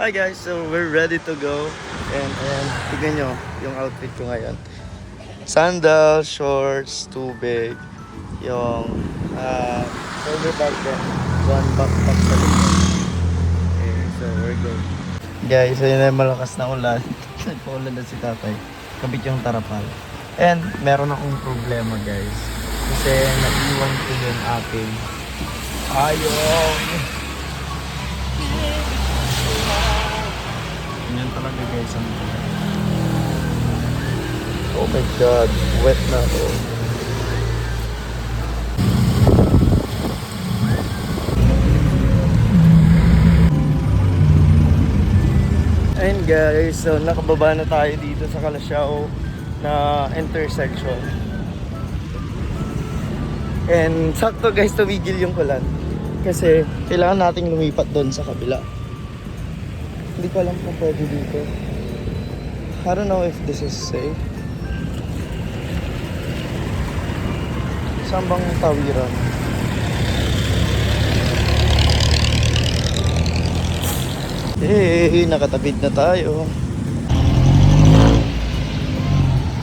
Hi guys, so we're ready to go. And ayan, tignan nyo yung outfit ko ngayon. Sandals, shorts, tubig, yung shoulder bag din, one backpack sa likod. Okay, so we're good. Guys, ayun na yung malakas na ulan. Nagpaulan na si tatay. Kabit yung tarapal. And meron akong problema guys. Kasi naiwan ko yung aking ayong. Yan talaga guys ang oh my god, wet na ako. Ayun guys, so nakababa na tayo dito sa Calasiao na intersection. And sakto guys, tumigil yung ulan. Kasi kailangan nating lumipat doon sa kabila. Hindi ko alam kung pwede dito. I don't know if this is safe. Saan bang tawiran? Hey, nakatabid na tayo.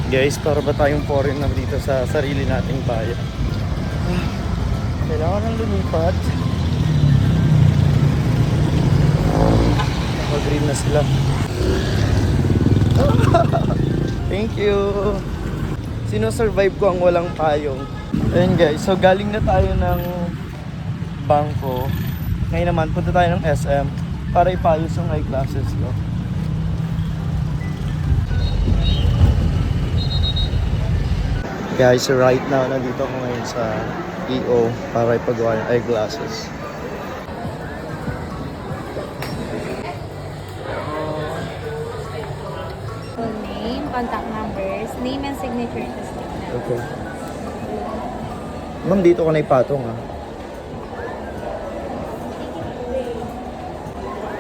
Guys, para ba tayong foreigner dito sa sarili nating bayan? Kailangan ng lumipat. Naka-green na sila. Thank you. Sino-survive ko ang walang payong. Ayun guys, so galing na tayo ng bangko. Ngayon naman, punta tayo ng SM para ipayos yung eyeglasses ko. Guys, so right now, nandito ako ngayon sa EO para ipagawa yung eyeglasses. Full name, contact numbers, name and signature to stick na. Okay. Ma'am, dito ko na ipatong ha.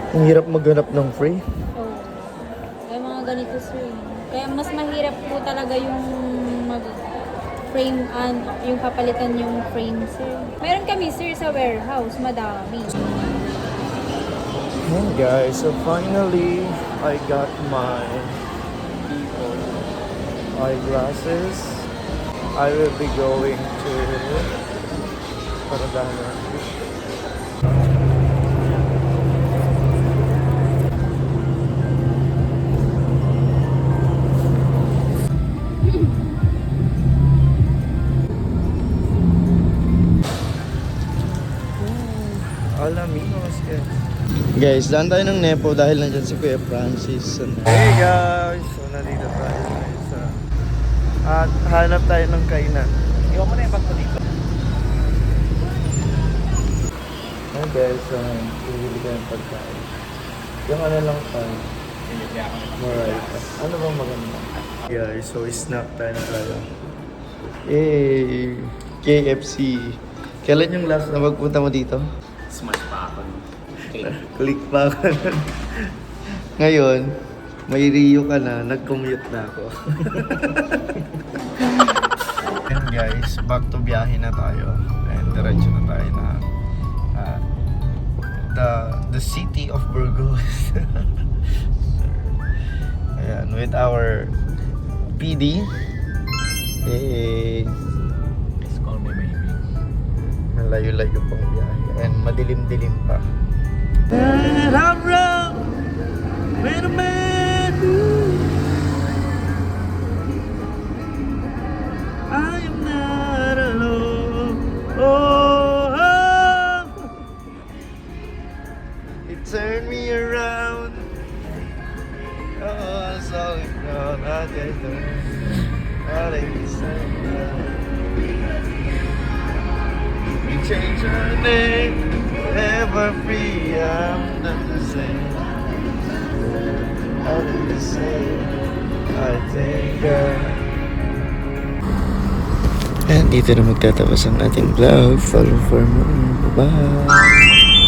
Ang hirap maghanap ng free. Oh. Kaya mga ganito sir. Kaya mas mahirap po talaga yung mag-frame yung papalitan yung frame sir. Meron kami sir sa warehouse, madami. And guys, so finally, I got my EO eyeglasses. I will be going to Paradana. Alaminos guys, daan tayo ng Nepo dahil nandyan si Kuya Francis. Hey guys, so nandito tayo sa at hanap tayo ng kainan. Iwan mo na yung bag ko dito. Hey guys, so bibili tayo ng pagkain. Yung ano lang tayo, Morita. Ano bang maganda? Guys, so snack tayo na tayo. Hey, KFC. Kailan yung last na magpunta mo dito? Smash pa ako. Click pa ako. Ngayon, may Rio ka na, nag-commute na ako. And guys, back to biyahe na tayo. And diretso na tayo na the city of Burgos. Ayan, with our PD. Hey. Please call me baby. Malayo-layo pang biyahe. And madilim-dilim pa. And I'm wrong when a man I am not alone. Oh, it turned me around. Oh, so it gone. I just don't. I didn't say that. You change your name, never free. I'm not the same. I'm not the same. I think and dito na magtatapos ang ating vlog. Follow for more. Bye-bye.